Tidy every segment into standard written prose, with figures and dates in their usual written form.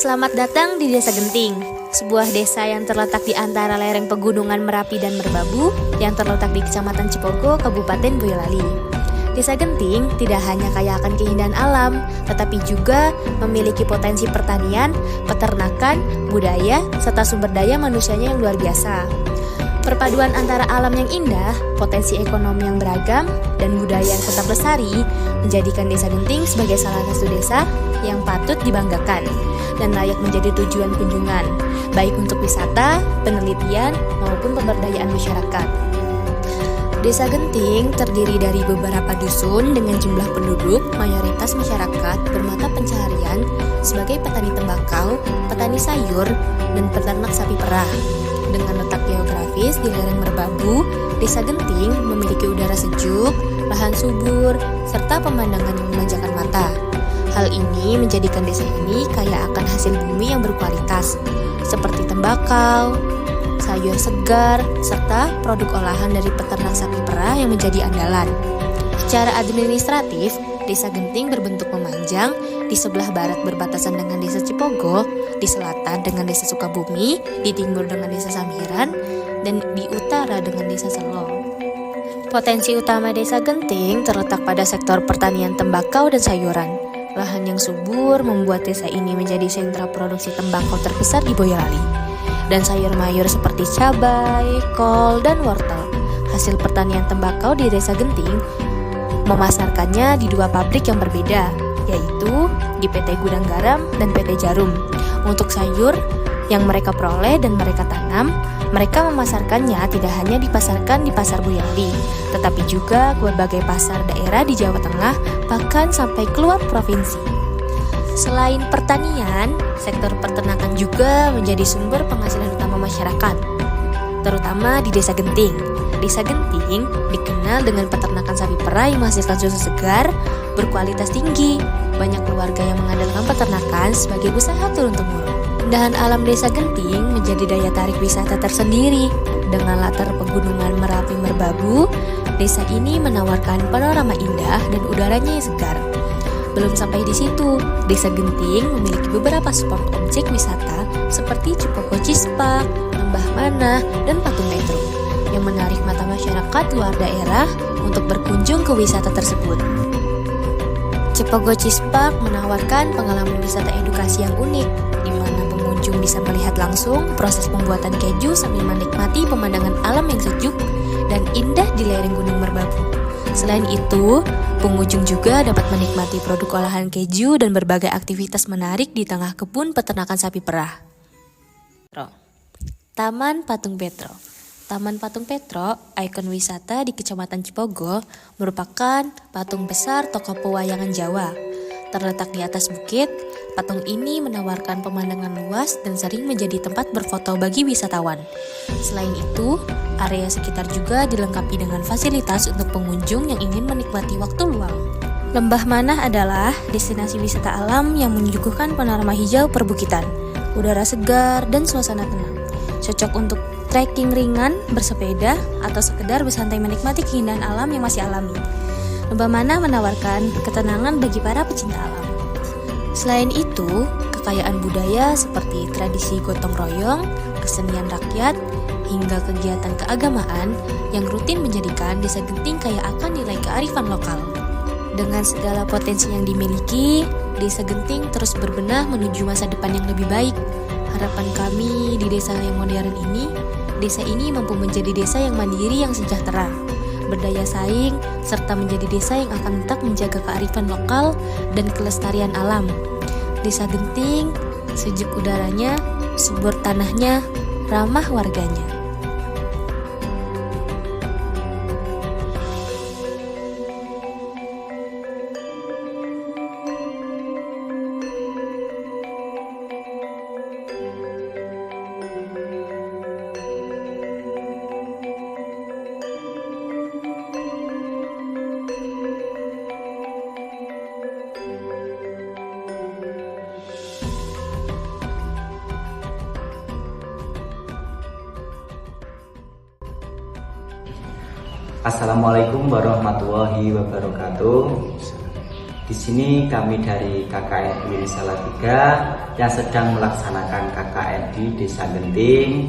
Selamat datang di Desa Genting, sebuah desa yang terletak di antara lereng pegunungan Merapi dan Merbabu yang terletak di Kecamatan Cipogo, Kabupaten Boyolali. Desa Genting tidak hanya kaya akan keindahan alam, tetapi juga memiliki potensi pertanian, peternakan, budaya, serta sumber daya manusianya yang luar biasa. Perpaduan antara alam yang indah, potensi ekonomi yang beragam, dan budaya yang tetap lestari menjadikan Desa Genting sebagai salah satu desa yang patut dibanggakan dan layak menjadi tujuan kunjungan, baik untuk wisata, penelitian, maupun pemberdayaan masyarakat. Desa Genting terdiri dari beberapa dusun dengan jumlah penduduk mayoritas masyarakat bermata pencaharian sebagai petani tembakau, petani sayur, dan peternak sapi perah. Dengan letak geografis di lereng Merbabu, Desa Genting memiliki udara sejuk, lahan subur, serta pemandangan yang memanjakan mata. Hal ini menjadikan desa ini kaya akan hasil bumi yang berkualitas, seperti tembakau, sayur segar, serta produk olahan dari peternak sapi perah yang menjadi andalan. Secara administratif, Desa Genting berbentuk memanjang, di sebelah barat berbatasan dengan Desa Cipogo, di selatan dengan Desa Sukabumi, di timur dengan Desa Sambiran, dan di utara dengan Desa Selong. Potensi utama Desa Genting terletak pada sektor pertanian tembakau dan sayuran. Lahan yang subur membuat desa ini menjadi sentra produksi tembakau terbesar di Boyolali. Dan sayur mayur seperti cabai, kol, dan wortel. Hasil pertanian tembakau di Desa Genting memasarkannya di dua pabrik yang berbeda, yaitu di PT Gudang Garam dan PT Jarum. Untuk sayur yang mereka peroleh dan mereka tanam, mereka memasarkannya tidak hanya dipasarkan di pasar Boyolali, tetapi juga ke berbagai pasar daerah di Jawa Tengah, bahkan sampai keluar provinsi. Selain pertanian, sektor peternakan juga menjadi sumber penghasilan utama masyarakat, terutama di Desa Genting. Desa Genting dikenal dengan peternakan sapi perah yang menghasilkan susu segar, berkualitas tinggi. Banyak keluarga yang mengandalkan peternakan sebagai usaha turun-temurun. Keindahan alam Desa Genting menjadi daya tarik wisata tersendiri. Dengan latar pegunungan Merapi Merbabu, desa ini menawarkan panorama indah dan udaranya yang segar. Belum sampai di situ, Desa Genting memiliki beberapa spot objek wisata seperti Cipogo Cispak, Lembah Manah, dan Patung Petro yang menarik mata masyarakat luar daerah untuk berkunjung ke wisata tersebut. Cipogo Cispak menawarkan pengalaman wisata edukasi yang unik, di mana pengunjung bisa melihat langsung proses pembuatan keju sambil menikmati pemandangan alam yang sejuk dan indah di lereng Gunung Merbabu. Selain itu, pengunjung juga dapat menikmati produk olahan keju dan berbagai aktivitas menarik di tengah kebun peternakan sapi perah. Taman Patung Petro. Taman Patung Petro, ikon wisata di Kecamatan Cipogo, merupakan patung besar tokoh pewayangan Jawa. Terletak di atas bukit, patung ini menawarkan pemandangan luas dan sering menjadi tempat berfoto bagi wisatawan. Selain itu, area sekitar juga dilengkapi dengan fasilitas untuk pengunjung yang ingin menikmati waktu luang. Lembah Manah adalah destinasi wisata alam yang menyuguhkan panorama hijau perbukitan, udara segar, dan suasana tenang. Cocok untuk trekking ringan, bersepeda, atau sekedar bersantai menikmati keindahan alam yang masih alami. Lembah Manah menawarkan ketenangan bagi para pecinta alam. Selain itu, kekayaan budaya seperti tradisi gotong royong, kesenian rakyat, hingga kegiatan keagamaan yang rutin menjadikan Desa Genting kaya akan nilai kearifan lokal. Dengan segala potensi yang dimiliki, Desa Genting terus berbenah menuju masa depan yang lebih baik. Harapan kami di desa yang modern ini, desa ini mampu menjadi desa yang mandiri yang sejahtera, berdaya saing, serta menjadi desa yang akan tetap menjaga kearifan lokal dan kelestarian alam. Desa Genting, sejuk udaranya, subur tanahnya, ramah warganya. Assalamualaikum warahmatullahi wabarakatuh. Di sini kami dari KKN Wiri Salatiga yang sedang melaksanakan KKN di Desa Genting.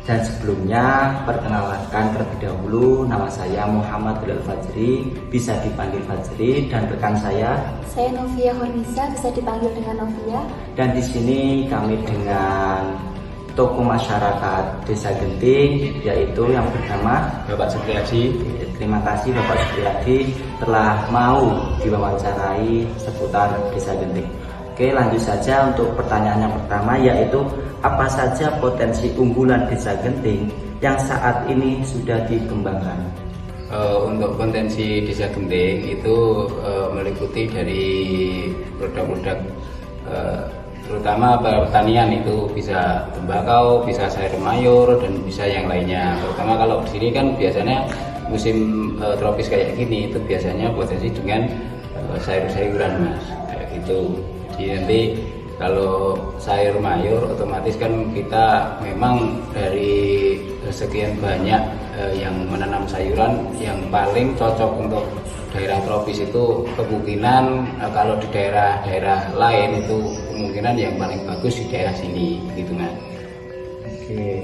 Dan sebelumnya perkenalkan terlebih dahulu, nama saya Muhammad Bilal Fajri, bisa dipanggil Fajri, dan rekan saya Novia Hornisa, bisa dipanggil dengan Novia. Dan di sini kami dengan tokoh masyarakat Desa Genting, yaitu yang bernama Bapak Supriyadi. Terima kasih Bapak Supriyadi telah mau diwawancarai seputar Desa Genting. Oke, lanjut saja untuk pertanyaan yang pertama, yaitu apa saja potensi unggulan Desa Genting yang saat ini sudah dikembangkan? Untuk potensi Desa Genting itu meliputi dari produk-produk terutama pertanian, itu bisa tembakau, bisa sayur mayur, dan bisa yang lainnya. Terutama kalau di sini kan biasanya musim tropis kayak gini, itu biasanya potensi dengan sayur-sayuran, Mas, kayak gitu. Jadi nanti kalau sayur mayur otomatis kan kita memang dari sekian banyak yang menanam sayuran, yang paling cocok untuk daerah tropis itu kemungkinan kalau di daerah-daerah lain itu kemungkinan yang paling bagus di daerah sini, gitu Mas. Oke,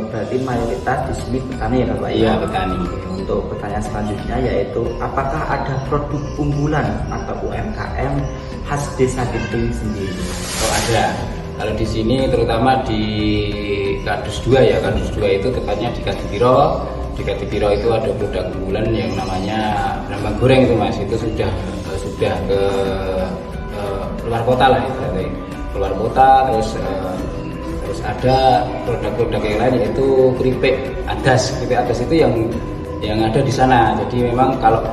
berarti mayoritas di sini petani ya Bapak? Iya, petani. Untuk pertanyaan selanjutnya, yaitu apakah ada produk unggulan atau UMKM khas Desa Genting sendiri? Oh, ada. Kalau di sini terutama di Kardus 2 ya, Kardus 2 itu tepatnya di Kadipiro. Di Kadipiro itu ada produk unggulan yang namanya brambang goreng itu Mas. Itu sudah ke luar kota lah, itu keluar kota. Terus ada produk-produk yang lain, yaitu keripik adas. Keripik adas itu yang ada di sana. Jadi memang kalau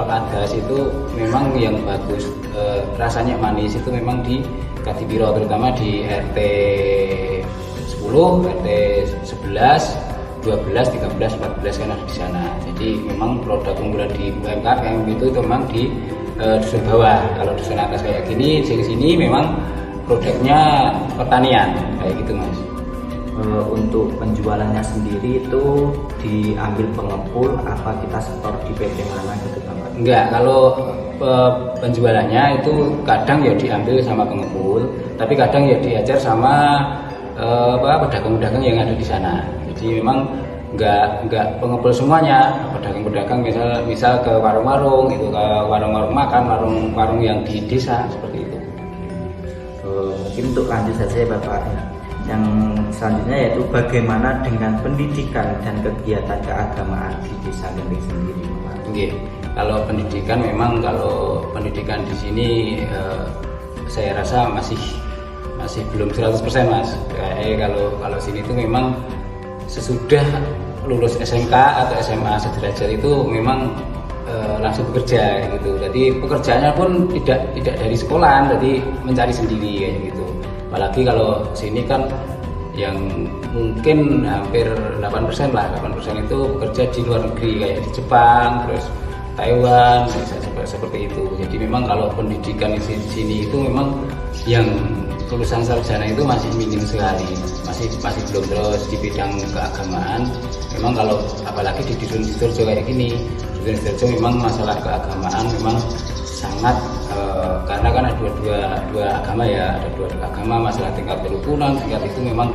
adas itu memang yang bagus, rasanya manis itu memang di Kadipiro, terutama di RT 10, RT 11, 12, 13, 14 kan ada di sana. Jadi memang produk unggulan di UMKM itu memang di dusun bawah. Kalau dusun atas kayak gini, di sini memang produknya pertanian kayak gitu Mas. Untuk penjualannya sendiri itu diambil pengepul apa kita setor di PT mana gitu Bapak? Enggak, kalau penjualannya itu kadang ya diambil sama pengepul, tapi kadang ya diajar sama pedagang-pedagang yang ada di sana. Jadi memang enggak pengepul semuanya. Pedagang-pedagang misal ke warung-warung, itu ke warung-warung makan, warung-warung yang di desa seperti itu. Mungkin untuk lanjut saja ya Bapak, yang selanjutnya yaitu bagaimana dengan pendidikan dan kegiatan keagamaan di Desa Genting sendiri Bapak? Oke, kalau pendidikan memang kalau pendidikan di sini saya rasa masih belum 100% Mas. Kalau sini itu memang sesudah lulus SMK atau SMA sederajat itu memang langsung bekerja gitu. Jadi pekerjaannya pun tidak dari sekolah, jadi mencari sendiri kayak gitu. Apalagi kalau sini kan yang mungkin hampir 8% lah, 8% itu bekerja di luar negeri kayak di Jepang, terus Taiwan, seperti itu. Jadi memang kalau pendidikan di sini itu memang yang lulusan sarjana itu masih minim sekali, masih belum. Terus di bidang keagamaan memang kalau apalagi di dusun Sidoarjo kayak gini, dusun Sidoarjo memang masalah keagamaan memang sangat karena kan ada dua agama ya, ada dua agama, masalah tingkat kerukunan, tingkat itu memang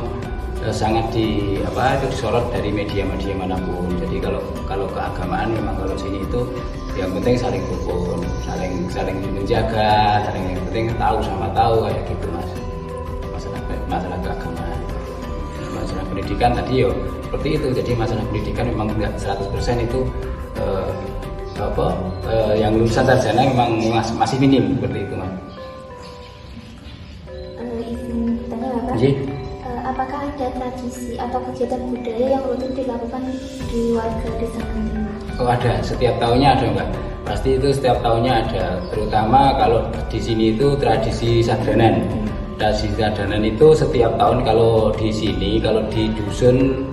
sangat disorot dari media-media manapun. Jadi kalau keagamaan memang kalau sini itu yang penting saling rukun, saling menjaga, yang penting tahu sama tahu kayak gitu Mas. Masalah keagamaan. Masalah pendidikan tadi yo seperti itu. Jadi masalah pendidikan memang enggak 100% itu yang lulusan sarjana memang masih minim seperti itu Mas. Izin tanya Bapak. Apakah ada tradisi atau kegiatan budaya yang rutin dilakukan di warga Desa Genting? Oh ada, setiap tahunnya ada Mbak. Pasti itu setiap tahunnya ada. Terutama kalau di sini itu tradisi sadranan. Tradisi sadranan itu setiap tahun kalau di sini, kalau di dusun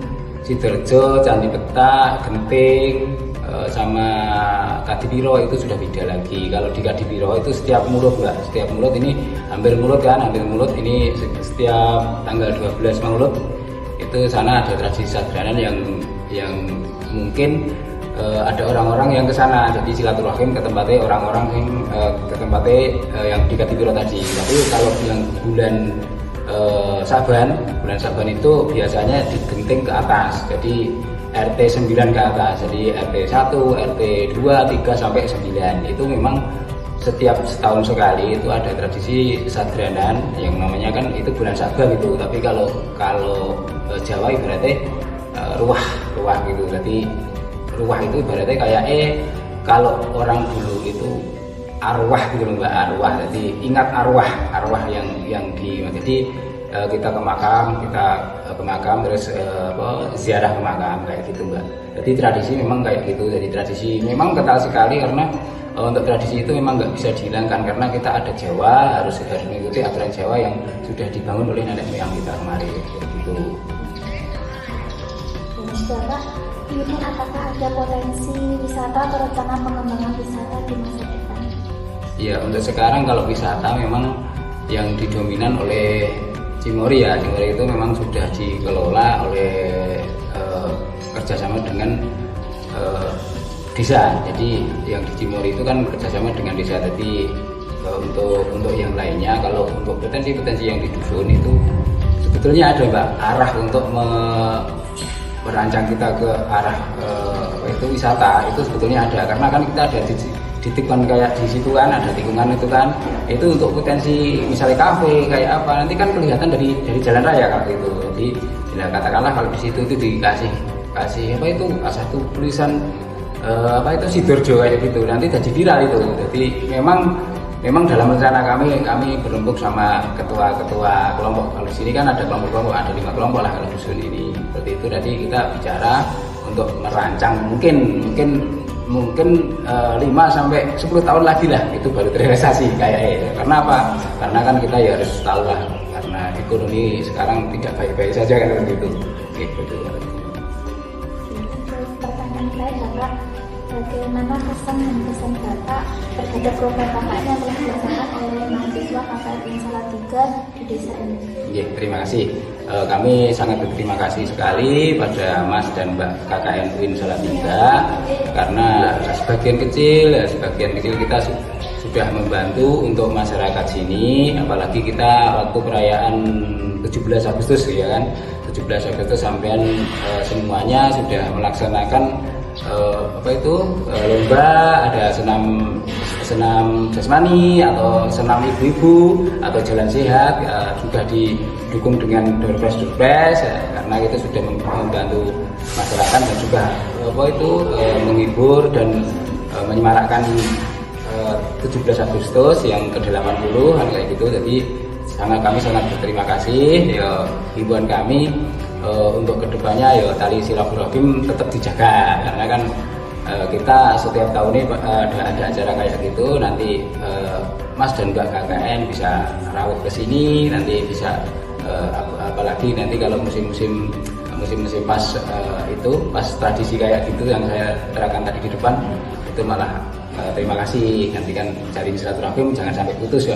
Sidoarjo, Candi Petak, Genting, sama Kadipiro itu sudah beda lagi. Kalau di Kadipiro itu setiap mulut Mbak, setiap mulut ini hampir mulut ini setiap tanggal 12 Maulud itu sana ada tradisi sadranan yang mungkin ada orang-orang yang ke sana, jadi silaturahim ke tempatnya orang-orang yang ke tempatnya yang di Kadipiro tadi. Tapi kalau yang bulan Saban itu biasanya digenting ke atas, jadi RT 9 ke atas, jadi RT 1, RT 2, 3 sampai 9 itu memang setiap setahun sekali itu ada tradisi sadranan yang namanya kan itu bulan Saban itu. Tapi kalau Jawa ibaratnya ruah gitu. Jadi ruah itu ibaratnya kayak kalau orang dulu itu arwah gitu loh Mbak, arwah. Jadi ingat arwah yang di, jadi kita ke makam terus ziarah ke makam kayak gitu Mbak. Jadi tradisi memang kayak gitu. Jadi tradisi memang kental sekali karena untuk tradisi itu memang nggak bisa dihilangkan karena kita ada Jawa, harus mengikuti aturan Jawa yang sudah dibangun oleh nenek moyang kita kemarin gitu. Bapak, ini apakah ada potensi wisata atau rencana pengembangan wisata di masa depan? Ya, untuk sekarang kalau wisata memang yang didominan oleh Cimory ya. Cimory itu memang sudah dikelola oleh kerjasama dengan desa. Jadi yang di Cimory itu kan kerjasama dengan desa. Jadi untuk yang lainnya, kalau untuk potensi yang di dusun itu sebetulnya ada Mbak, arah untuk merancang kita ke arah itu wisata itu sebetulnya ada, karena kan kita ada ditipkan kayak di situ kan, ada tikungan itu kan, itu untuk potensi misalnya kafe kayak apa nanti kan kelihatan dari jalan raya kalau itu. Jadi ya katakanlah kalau di situ itu dikasih apa itu satu tulisan apa itu Sidoarjo kayak gitu, nanti jadi viral itu. Jadi memang dalam rencana kami berembuk sama ketua kelompok. Kalau di sini kan ada kelompok-kelompok, ada 5 kelompok lah kalau dusun ini. Seperti itu tadi kita bicara untuk merancang mungkin 5 sampai 10 tahun lagi lah itu baru terrealisasi kayak. Karena apa? Karena kan kita ya harus tahu lah, karena ekonomi sekarang tidak baik-baik saja kan seperti itu. Gitu. Pertanyaan lain Bapak, bagaimana kesan dan pesan Bapak terhadap program KKN yang telah dilaksanakan oleh mahasiswa KKN Salatiga di desa ini? Ya, terima kasih. Kami sangat berterima kasih sekali pada Mas dan Mbak KKN UIN Salatiga karena sebagian kecil kita sudah membantu untuk masyarakat sini, apalagi kita waktu perayaan 17 Agustus ya kan, 17 Agustus sampean semuanya sudah melaksanakan lomba, ada senam jasmani atau senam ibu-ibu atau jalan sehat, juga didukung dengan door prize karena itu sudah membantu masyarakat dan juga menghibur dan menyemarakkan 17 Agustus yang ke-80 kayak gitu. Jadi kami sangat berterima kasih ya, himbauan kami untuk kedepannya ya tali silaturahim tetap dijaga, karena kan kita setiap tahun ini ada acara kayak gitu. Nanti Mas dan Mbak KKN bisa rawat ke sini, nanti bisa apalagi nanti kalau musim-musim pas tradisi kayak gitu yang saya terangkan tadi di depan itu malah terima kasih. Nanti kan cari silaturahim jangan sampai putus ya.